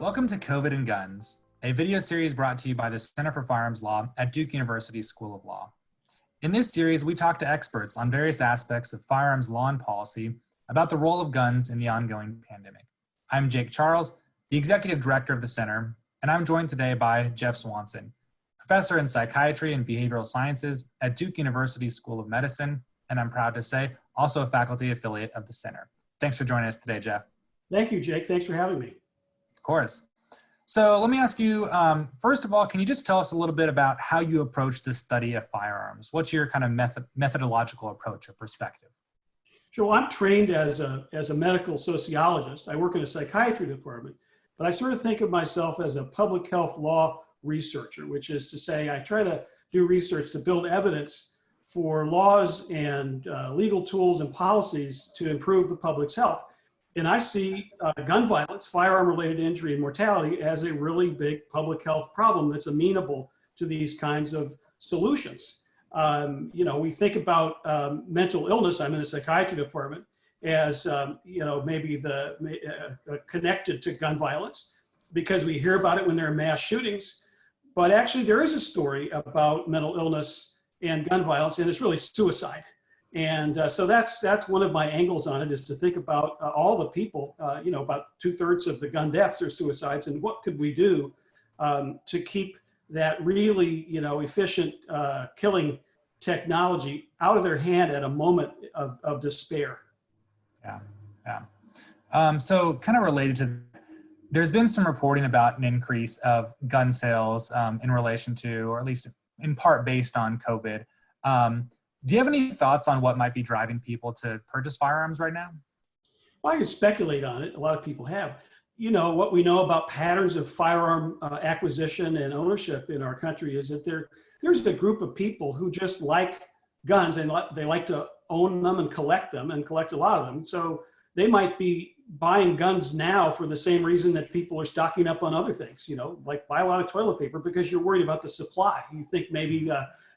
Welcome to COVID and Guns, a video series brought to you by the Center for Firearms Law at Duke University School of Law. In this series, we talk to experts on various aspects of firearms law and policy about the role of guns in the ongoing pandemic. I'm Jake Charles, the Executive Director of the Center, and I'm joined today by Jeff Swanson, Professor in Psychiatry and Behavioral Sciences at Duke University School of Medicine, and I'm proud to say, also a faculty affiliate of the Center. Thanks for joining us today, Jeff. Thank you, Jake. Thanks for having me. Of course. So let me ask you, first of all, can you just tell us a little bit about how you approach the study of firearms? What's your kind of methodological approach or perspective? Sure. Well, I'm trained as a medical sociologist. I work in a psychiatry department, but I sort of think of myself as a public health law researcher, which is to say I try to do research to build evidence for laws and legal tools and policies to improve the public's health. And I see gun violence, firearm-related injury and mortality as a really big public health problem that's amenable to these kinds of solutions. We think about mental illness. I'm in a psychiatry department as, maybe connected to gun violence because we hear about it when there are mass shootings. But actually, there is a story about mental illness and gun violence, and it's really suicide. And so that's one of my angles on it, is to think about all the people, about 2/3 of the gun deaths are suicides, and what could we do to keep that really, efficient killing technology out of their hand at a moment of despair. Yeah. So kind of related to, there's been some reporting about an increase of gun sales in relation to, or at least in part based on COVID. Do you have any thoughts on what might be driving people to purchase firearms right now? Well, I can speculate on it. A lot of people have. What we know about patterns of firearm acquisition and ownership in our country is that there's a group of people who just like guns, and they like to own them and collect a lot of them. So they might be buying guns now for the same reason that people are stocking up on other things, like buy a lot of toilet paper because you're worried about the supply. You think maybe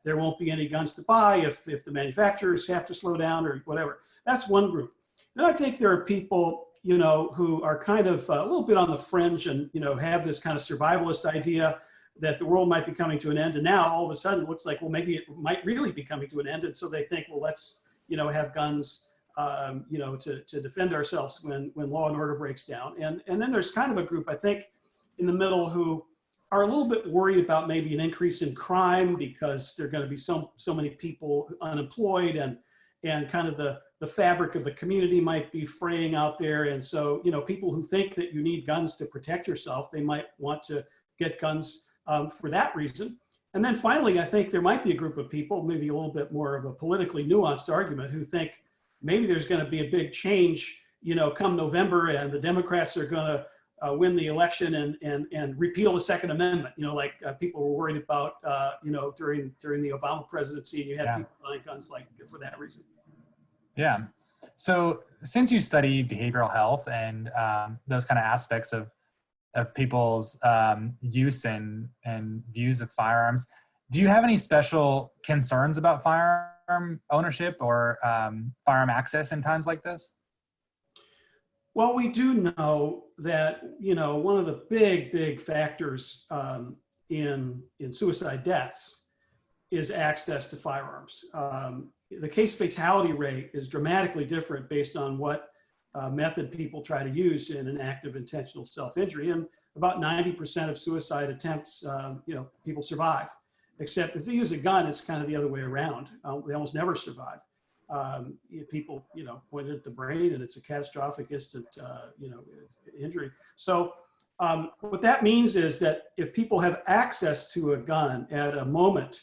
there won't be any guns to buy if the manufacturers have to slow down or whatever. That's one group. Then I think there are people, who are kind of a little bit on the fringe and, have this kind of survivalist idea that the world might be coming to an end. And now all of a sudden it looks like, well, maybe it might really be coming to an end. And so they think, well, let's, have guns, to defend ourselves when law and order breaks down. And then there's kind of a group, I think, in the middle who are a little bit worried about maybe an increase in crime because there are going to be so many people unemployed, and kind of the fabric of the community might be fraying out there. And so, people who think that you need guns to protect yourself, they might want to get guns for that reason. And then finally, I think there might be a group of people, maybe a little bit more of a politically nuanced argument, who think maybe there's going to be a big change, come November, and the Democrats are going to win the election and repeal the Second Amendment, like people were worried about, during the Obama presidency, and you had people buying guns like for that reason. Yeah. So since you study behavioral health and those kind of aspects of people's use and views of firearms, do you have any special concerns about firearm ownership or firearm access in times like this? Well, we do know that, one of the big factors in suicide deaths is access to firearms. The case fatality rate is dramatically different based on what method people try to use in an act of intentional self-injury. And about 90% of suicide attempts, people survive. Except if they use a gun, it's kind of the other way around. They almost never survive. People, point at the brain, and it's a catastrophic instant, injury. So what that means is that if people have access to a gun at a moment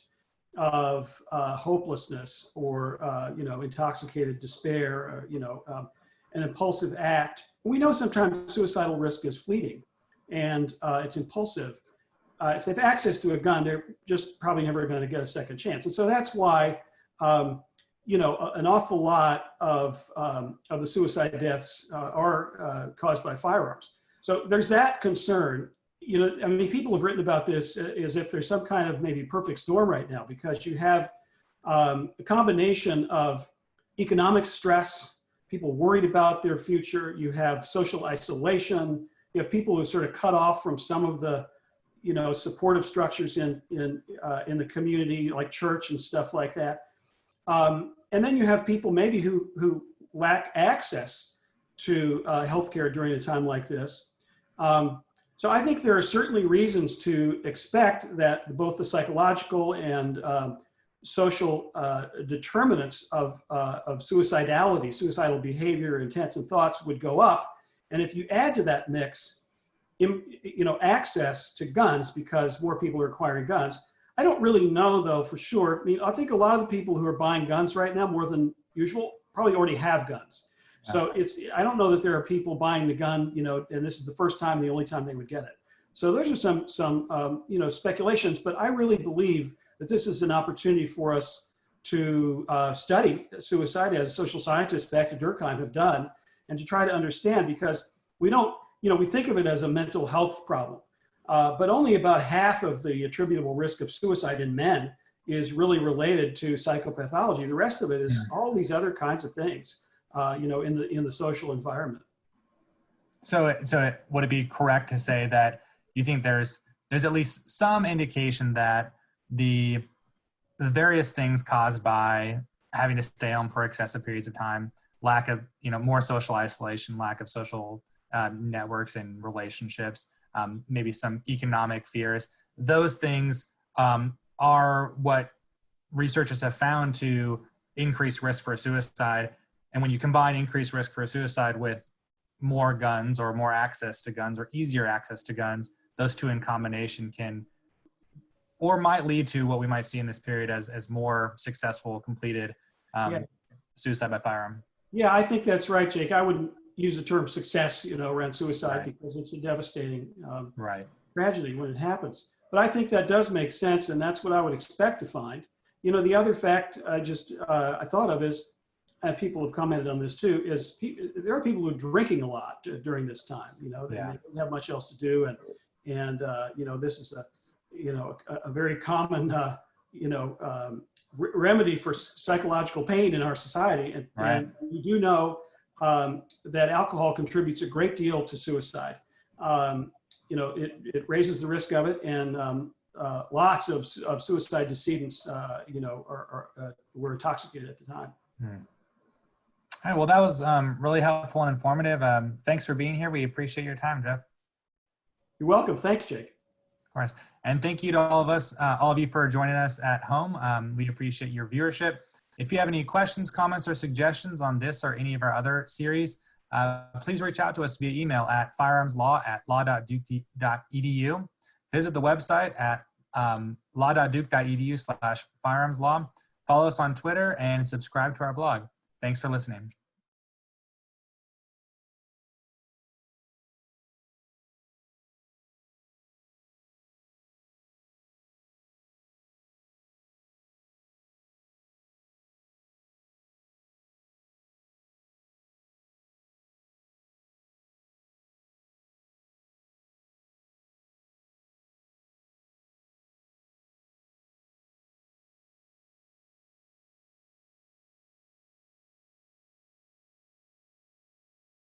of hopelessness or, intoxicated despair, an impulsive act, we know sometimes suicidal risk is fleeting and it's impulsive. If they have access to a gun, they're just probably never going to get a second chance. And so that's why, an awful lot of the suicide deaths are caused by firearms. So there's that concern. People have written about this as if there's some kind of maybe perfect storm right now, because you have a combination of economic stress, people worried about their future, you have social isolation, You have people who are sort of cut off from some of the, supportive structures in the community, like church and stuff like that. And then you have people maybe who lack access to healthcare during a time like this. So I think there are certainly reasons to expect that both the psychological and social determinants of suicidality, suicidal behavior, intents and thoughts would go up. And if you add to that mix, access to guns, because more people are acquiring guns. I don't really know, though, for sure. I mean, I think a lot of the people who are buying guns right now, more than usual, probably already have guns. So I don't know that there are people buying the gun, and this is the first time, the only time they would get it. So those are some speculations, but I really believe that this is an opportunity for us to study suicide, as social scientists back to Durkheim have done, and to try to understand, because we don't, we think of it as a mental health problem, but only about half of the attributable risk of suicide in men is really related to psychopathology. The rest of it is all these other kinds of things, in the social environment. So would it be correct to say that you think there's at least some indication that the various things caused by having to stay home for excessive periods of time, lack of, more social isolation, lack of social networks and relationships, maybe some economic fears, those things are what researchers have found to increase risk for suicide. And when you combine increased risk for suicide with more guns or more access to guns or easier access to guns, those two in combination can or might lead to what we might see in this period as more successful completed suicide by firearm. Yeah, I think that's right, Jake. I wouldn't use the term success, around suicide, because it's a devastating tragedy when it happens. But I think that does make sense, and that's what I would expect to find. The other fact I thought of is, and people have commented on this too, is there are people who are drinking a lot during this time. They don't have much else to do, and this is a very common remedy for psychological pain in our society, and we do know that alcohol contributes a great deal to suicide. It raises the risk of it, and lots of suicide decedents, were intoxicated at the time. All right, well, that was really helpful and informative. Thanks for being here. We appreciate your time, Jeff. You're welcome. Thanks, Jake. Of course. And thank you to all of you for joining us at home. We appreciate your viewership. If you have any questions, comments, or suggestions on this or any of our other series, please reach out to us via email at firearmslaw@law.duke.edu. Visit the website at law.duke.edu/firearmslaw. Follow us on Twitter and subscribe to our blog. Thanks for listening.